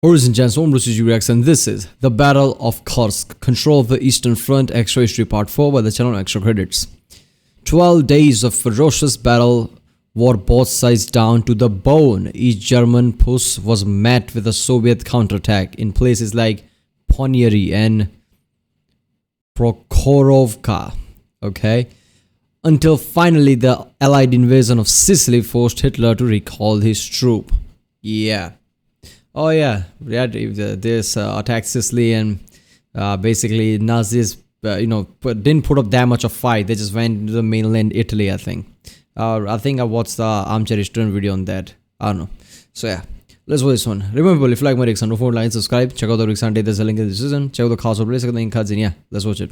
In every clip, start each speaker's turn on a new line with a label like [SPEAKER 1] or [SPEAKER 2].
[SPEAKER 1] Ladies and gents, I'm Bruce Reacts, and this is the Battle of Kursk, Control of the Eastern Front, Extra History Part 4 by the channel Extra Credits. 12 days of ferocious battle wore both sides down to the bone. Each German push was met with a Soviet counterattack in places like Ponyeri and Prokhorovka, until finally the Allied invasion of Sicily forced Hitler to recall his troop. This attacked Sicily, and basically Nazis, didn't put up that much of fight. They just went to the mainland Italy, I think. I watched the Armchair Historian video on that. I don't know. So yeah, let's watch this one. Remember, if you like my reaction, don't forget to like and subscribe. Check out the reaction. There's a link in the description. Check out the cars or place. Yeah, let's watch it.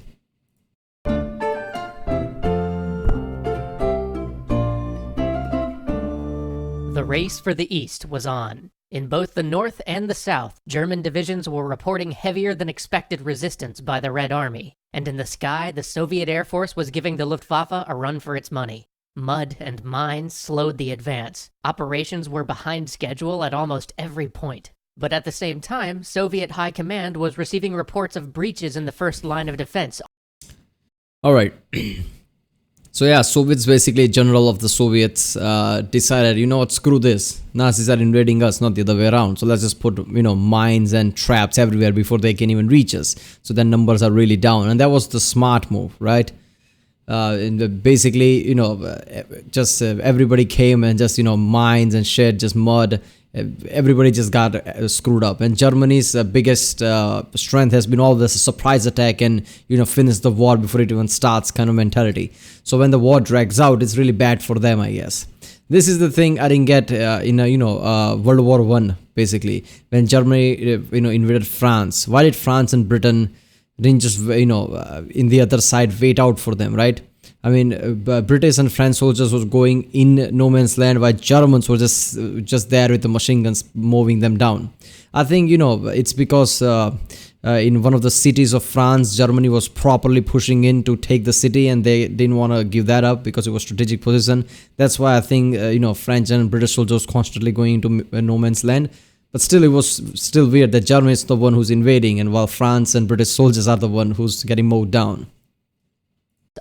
[SPEAKER 2] The race for the East was on. In both the North and the South, German divisions were reporting heavier than expected resistance by the Red Army, and in the sky, the Soviet Air Force was giving the Luftwaffe a run for its money. Mud and mines slowed the advance. Operations were behind schedule at almost every point. But at the same time, Soviet High Command was receiving reports of breaches in the first line of defense.
[SPEAKER 1] Alright. So yeah, Soviets, basically general of the Soviets decided, you know what, screw this. Nazis are invading us, not the other way around. So let's just put, mines and traps everywhere before they can even reach us. So then numbers are really down. And that was the smart move, right? Basically, just everybody came and just, mines and shit, just mud. Everybody just got screwed up, and Germany's biggest strength has been always a surprise attack and finish the war before it even starts kind of mentality. So when the war drags out, it's really bad for them, I guess. This is the thing I didn't get in World War I, basically, when Germany invaded France. Why did France and Britain didn't just in the other side wait out for them, right? I mean, British and French soldiers was going in no man's land, while Germans were just there with the machine guns moving them down. I think, it's because in one of the cities of France, Germany was properly pushing in to take the city, and they didn't want to give that up because it was strategic position. That's why I think, French and British soldiers constantly going into no man's land. But still, it was still weird that Germany is the one who's invading, and while France and British soldiers are the one who's getting mowed down.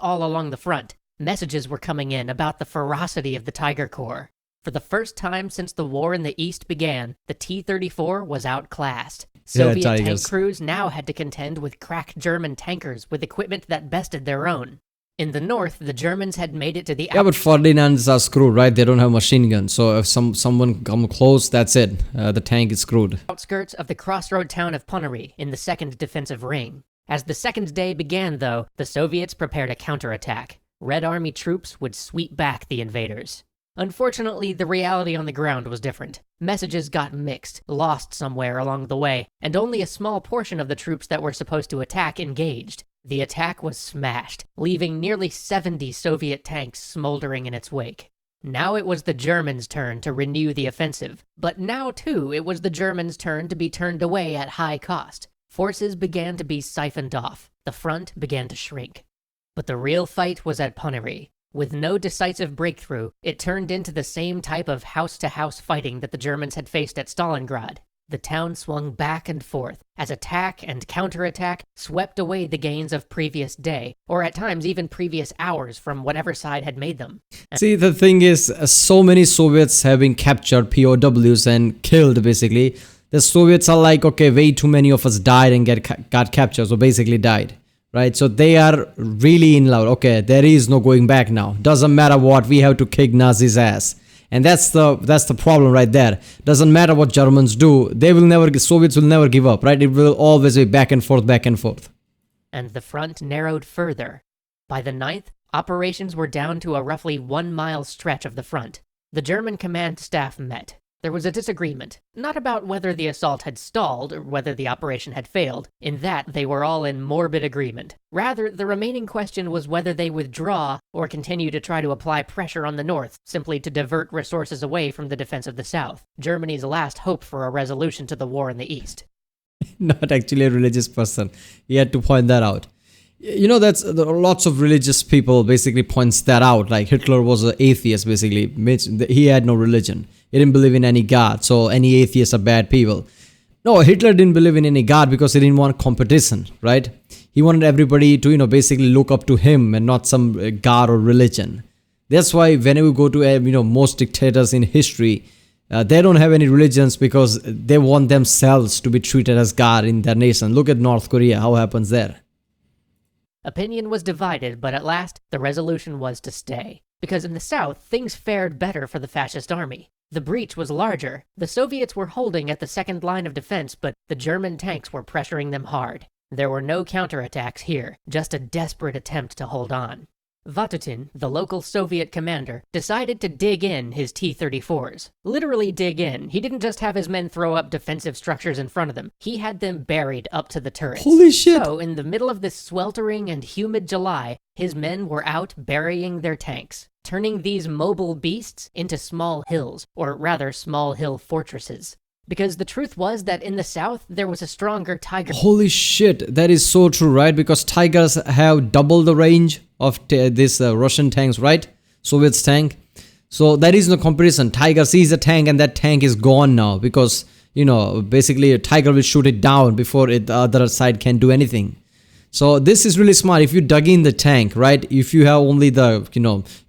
[SPEAKER 2] All along the front, messages were coming in about the ferocity of the Tiger Corps. For the first time since the war in the East began, the T-34 was outclassed. Soviet tank crews now had to contend with crack German tankers with equipment that bested their own. In the North, the Germans had made it to the...
[SPEAKER 1] Yeah, but Ferdinands are screwed, right? They don't have machine guns, so if someone come close, that's it. The tank is screwed.
[SPEAKER 2] Outskirts of the crossroad town of Ponyeri in the second defensive ring. As the second day began, though, the Soviets prepared a counterattack. Red Army troops would sweep back the invaders. Unfortunately, the reality on the ground was different. Messages got mixed, lost somewhere along the way, and only a small portion of the troops that were supposed to attack engaged. The attack was smashed, leaving nearly 70 Soviet tanks smoldering in its wake. Now it was the Germans' turn to renew the offensive, but now too it was the Germans' turn to be turned away at high cost. Forces began to be siphoned off. The front began to shrink. But the real fight was at Ponyeri. With no decisive breakthrough, it turned into the same type of house-to-house fighting that the Germans had faced at Stalingrad. The town swung back and forth, as attack and counterattack swept away the gains of previous day, or at times even previous hours from whatever side had made them.
[SPEAKER 1] See, the thing is, so many Soviets have been captured, POWs, and killed, basically. The Soviets are like, okay, way too many of us died and got captured, so basically died, right? So they are really in love. Okay, there is no going back now. Doesn't matter what, we have to kick Nazis' ass. And that's the problem right there. Doesn't matter what Germans do, Soviets will never give up, right? It will always be back and forth, back and forth.
[SPEAKER 2] And the front narrowed further. By the 9th, operations were down to a roughly 1-mile stretch of the front. The German command staff met. There was a disagreement, not about whether the assault had stalled or whether the operation had failed. In that, they were all in morbid agreement. Rather, the remaining question was whether they withdraw or continue to try to apply pressure on the North, simply to divert resources away from the defense of the South, Germany's last hope for a resolution to the war in the East.
[SPEAKER 1] Not actually a religious person. He had to point that out. That's lots of religious people basically points that out. Like Hitler was an atheist, basically. He had no religion. He didn't believe in any god. So any atheists are bad people. No, Hitler didn't believe in any god because he didn't want competition, right? He wanted everybody to, basically look up to him and not some god or religion. That's why whenever you go to, most dictators in history, they don't have any religions because they want themselves to be treated as God in their nation. Look at North Korea, how happens there.
[SPEAKER 2] Opinion was divided, but at last, the resolution was to stay. Because in the south, things fared better for the fascist army. The breach was larger. The Soviets were holding at the second line of defense, but the German tanks were pressuring them hard. There were no counterattacks here, just a desperate attempt to hold on. Vatutin, the local Soviet commander, decided to dig in his T-34s. Literally dig in. He didn't just have his men throw up defensive structures in front of them. He had them buried up to the turrets.
[SPEAKER 1] Holy shit!
[SPEAKER 2] So, in the middle of this sweltering and humid July, his men were out burying their tanks, turning these mobile beasts into small hills, or rather small hill fortresses. Because the truth was that in the south, there was a stronger Tiger.
[SPEAKER 1] Holy shit, that is so true, right? Because Tigers have double the range of this Russian tanks, right? Soviets tank. So there is no comparison. Tiger sees a tank and that tank is gone now because, basically a Tiger will shoot it down before the other side can do anything. So this is really smart. If you dug in the tank, right? If you have only the,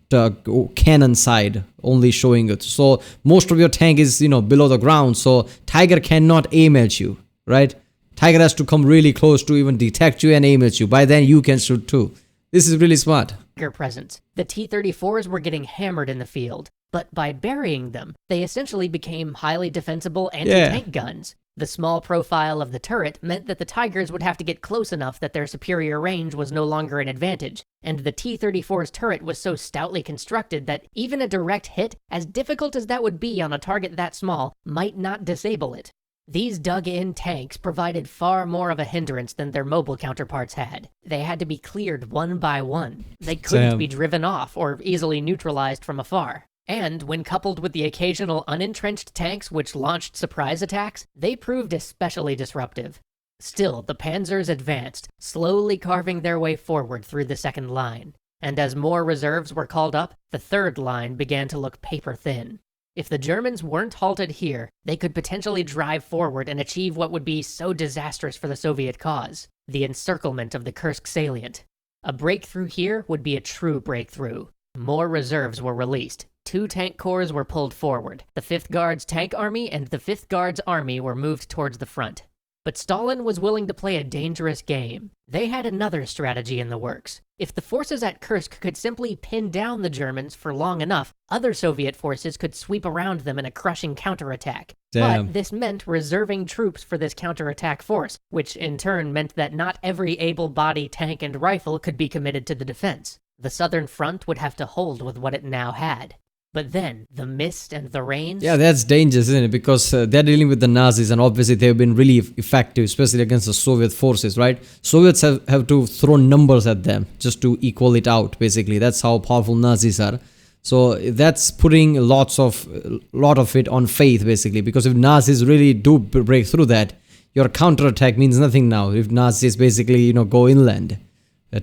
[SPEAKER 1] the cannon side only showing it, so most of your tank is below the ground, so Tiger cannot aim at you, right? Tiger has to come really close to even detect you and aim at you. By then you can shoot too. This is really smart.
[SPEAKER 2] Presence. The T-34s were getting hammered in the field, but by burying them, they essentially became highly defensible anti-tank guns. The small profile of the turret meant that the Tigers would have to get close enough that their superior range was no longer an advantage, and the T-34's turret was so stoutly constructed that even a direct hit, as difficult as that would be on a target that small, might not disable it. These dug-in tanks provided far more of a hindrance than their mobile counterparts had. They had to be cleared one by one. They couldn't be driven off or easily neutralized from afar. And when coupled with the occasional unentrenched tanks which launched surprise attacks, they proved especially disruptive. Still, the panzers advanced, slowly carving their way forward through the second line. And as more reserves were called up, the third line began to look paper-thin. If the Germans weren't halted here, they could potentially drive forward and achieve what would be so disastrous for the Soviet cause, the encirclement of the Kursk salient. A breakthrough here would be a true breakthrough. More reserves were released. 2 tank corps were pulled forward. The 5th Guards Tank Army and the 5th Guards Army were moved towards the front. But Stalin was willing to play a dangerous game. They had another strategy in the works. If the forces at Kursk could simply pin down the Germans for long enough, other Soviet forces could sweep around them in a crushing counterattack.
[SPEAKER 1] Damn.
[SPEAKER 2] But this meant reserving troops for this counterattack force, which in turn meant that not every able-bodied tank and rifle could be committed to the defense. The southern front would have to hold with what it now had. But then, the mist and the rains...
[SPEAKER 1] Yeah, that's dangerous, isn't it? Because they're dealing with the Nazis and obviously they've been really effective, especially against the Soviet forces, right? Soviets have to throw numbers at them just to equal it out, basically. That's how powerful Nazis are. So that's putting lot of it on faith, basically. Because if Nazis really do break through that, your counterattack means nothing now. If Nazis basically, go inland,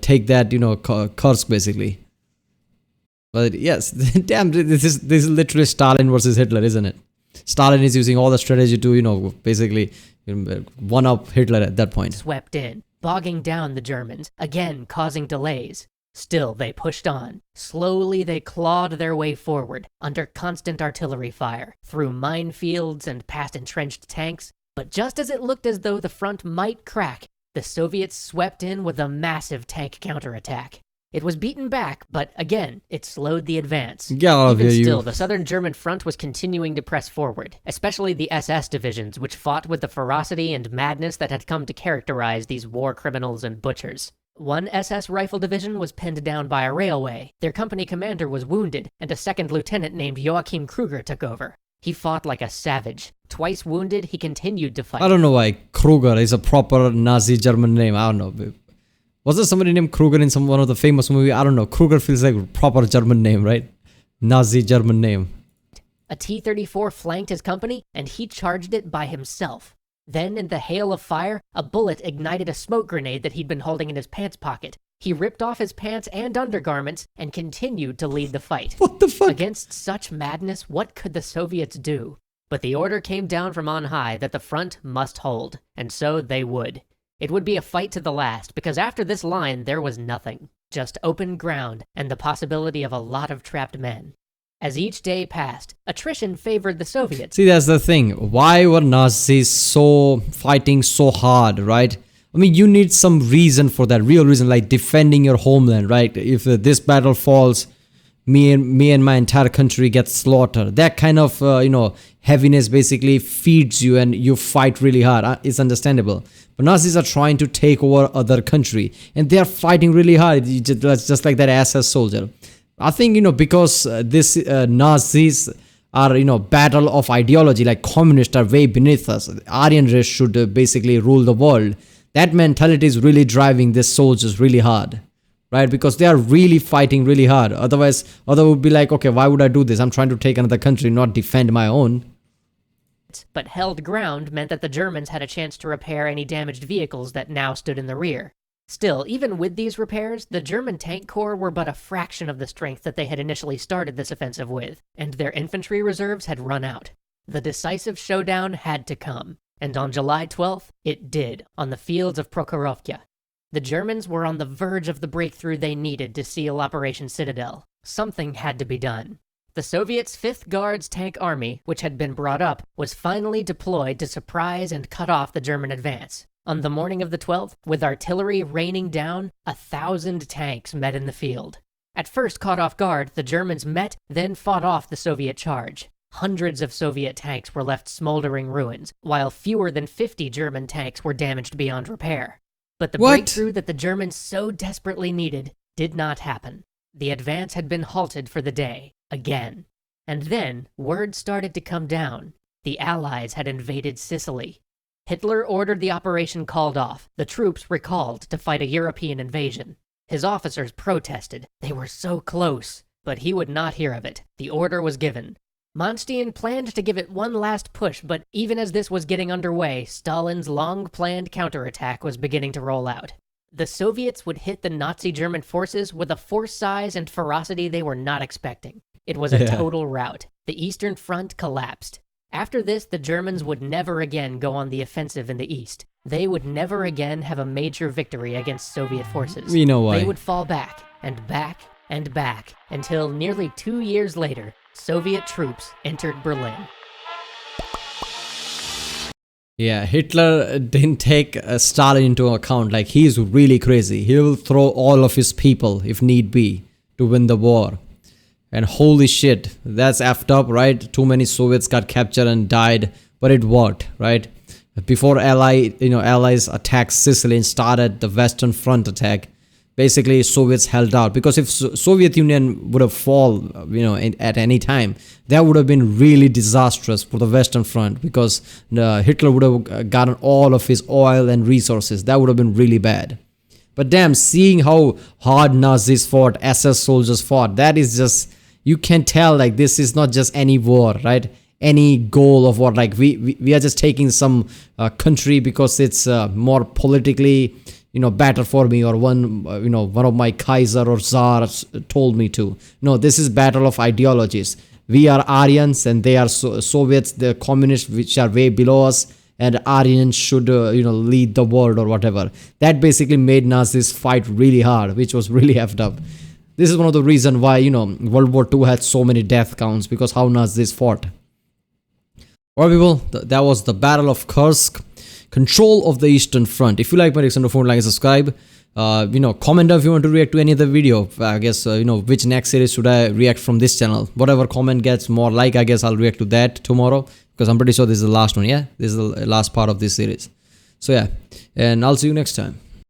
[SPEAKER 1] take that, Kursk, basically. But yes, damn, this is literally Stalin versus Hitler, isn't it? Stalin is using all the strategy to, basically one-up Hitler at that point.
[SPEAKER 2] Swept in, bogging down the Germans, again causing delays. Still, they pushed on. Slowly, they clawed their way forward, under constant artillery fire, through minefields and past entrenched tanks. But just as it looked as though the front might crack, the Soviets swept in with a massive tank counterattack. It was beaten back, but again, it slowed the advance.
[SPEAKER 1] Get out of
[SPEAKER 2] Even
[SPEAKER 1] here,
[SPEAKER 2] still, the southern German front was continuing to press forward, especially the SS divisions, which fought with the ferocity and madness that had come to characterize these war criminals and butchers. One SS rifle division was pinned down by a railway. Their company commander was wounded, and a second lieutenant named Joachim Kruger took over. He fought like a savage. Twice wounded, he continued to fight.
[SPEAKER 1] I don't know why Kruger is a proper Nazi German name. I don't know. Was there somebody named Kruger in one of the famous movie? I don't know. Kruger feels like a proper German name, right? Nazi German name.
[SPEAKER 2] A T-34 flanked his company, and he charged it by himself. Then, in the hail of fire, a bullet ignited a smoke grenade that he'd been holding in his pants pocket. He ripped off his pants and undergarments and continued to lead the fight.
[SPEAKER 1] What the fuck?
[SPEAKER 2] Against such madness, what could the Soviets do? But the order came down from on high that the front must hold, and so they would. It would be a fight to the last, because after this line there was nothing. Just open ground and the possibility of a lot of trapped men. As each day passed, attrition favored the Soviets.
[SPEAKER 1] See, that's the thing. Why were Nazis fighting so hard, right? I mean, you need some reason for that, real reason, like defending your homeland, right? If this battle falls, me and my entire country gets slaughtered. That kind of, heaviness basically feeds you and you fight really hard. It's understandable. But Nazis are trying to take over other country and they are fighting really hard, just like that SS soldier. I think, because this Nazis are, battle of ideology, like communists are way beneath us. Aryan race should basically rule the world. That mentality is really driving these soldiers really hard, right? Because they are really fighting really hard. Otherwise, would be like, okay, why would I do this? I'm trying to take another country, not defend my own.
[SPEAKER 2] But held ground meant that the Germans had a chance to repair any damaged vehicles that now stood in the rear. Still, even with these repairs, the German tank corps were but a fraction of the strength that they had initially started this offensive with, and their infantry reserves had run out. The decisive showdown had to come, and on July 12th, it did, on the fields of Prokhorovka. The Germans were on the verge of the breakthrough they needed to seal Operation Citadel. Something had to be done. The Soviets' 5th Guards Tank Army, which had been brought up, was finally deployed to surprise and cut off the German advance. On the morning of the 12th, with artillery raining down, 1,000 tanks met in the field. At first caught off guard, the Germans met, then fought off the Soviet charge. Hundreds of Soviet tanks were left smoldering ruins, while fewer than 50 German tanks were damaged beyond repair. But the breakthrough that the Germans so desperately needed did not happen. The advance had been halted for the day, again. And then, word started to come down. The Allies had invaded Sicily. Hitler ordered the operation called off, the troops recalled to fight a European invasion. His officers protested. They were so close. But he would not hear of it. The order was given. Manstein planned to give it one last push, but even as this was getting underway, Stalin's long-planned counterattack was beginning to roll out. The Soviets would hit the Nazi German forces with a force size and ferocity they were not expecting. It was a total rout. The Eastern Front collapsed. After this, the Germans would never again go on the offensive in the East. They would never again have a major victory against Soviet forces.
[SPEAKER 1] We know why.
[SPEAKER 2] They would fall back, and back, and back, until nearly 2 years later, Soviet troops entered Berlin.
[SPEAKER 1] Yeah, Hitler didn't take Stalin into account. Like, he's really crazy. He will throw all of his people, if need be, to win the war. And holy shit, that's effed up, right? Too many Soviets got captured and died, but it worked, right? Before Allies attacked Sicily and started the Western Front attack, basically Soviets held out. Because if Soviet Union would have fallen, at any time, that would have been really disastrous for the Western Front, because Hitler would have gotten all of his oil and resources. That would have been really bad. But damn, seeing how hard Nazis fought, SS soldiers fought, that is just, you can tell, like, this is not just any war, right? Any goal of war. Like, we are just taking some country because it's more politically, better for me, or one of my Kaiser or Tsar told me to. No, this is battle of ideologies. We are Aryans and they are Soviets, the communists, which are way below us, and Aryans should, lead the world or whatever. That basically made Nazis fight really hard, which was really effed up. This is one of the reasons why, World War II had so many death counts, because how Nazis fought. Alright people, that was the Battle of Kursk. Control of the Eastern Front. If you like my reaction, don't like and subscribe. Comment down if you want to react to any other video. I guess, which next series should I react from this channel. Whatever comment gets more like, I guess I'll react to that tomorrow. Because I'm pretty sure this is the last one, yeah? This is the last part of this series. So yeah, and I'll see you next time.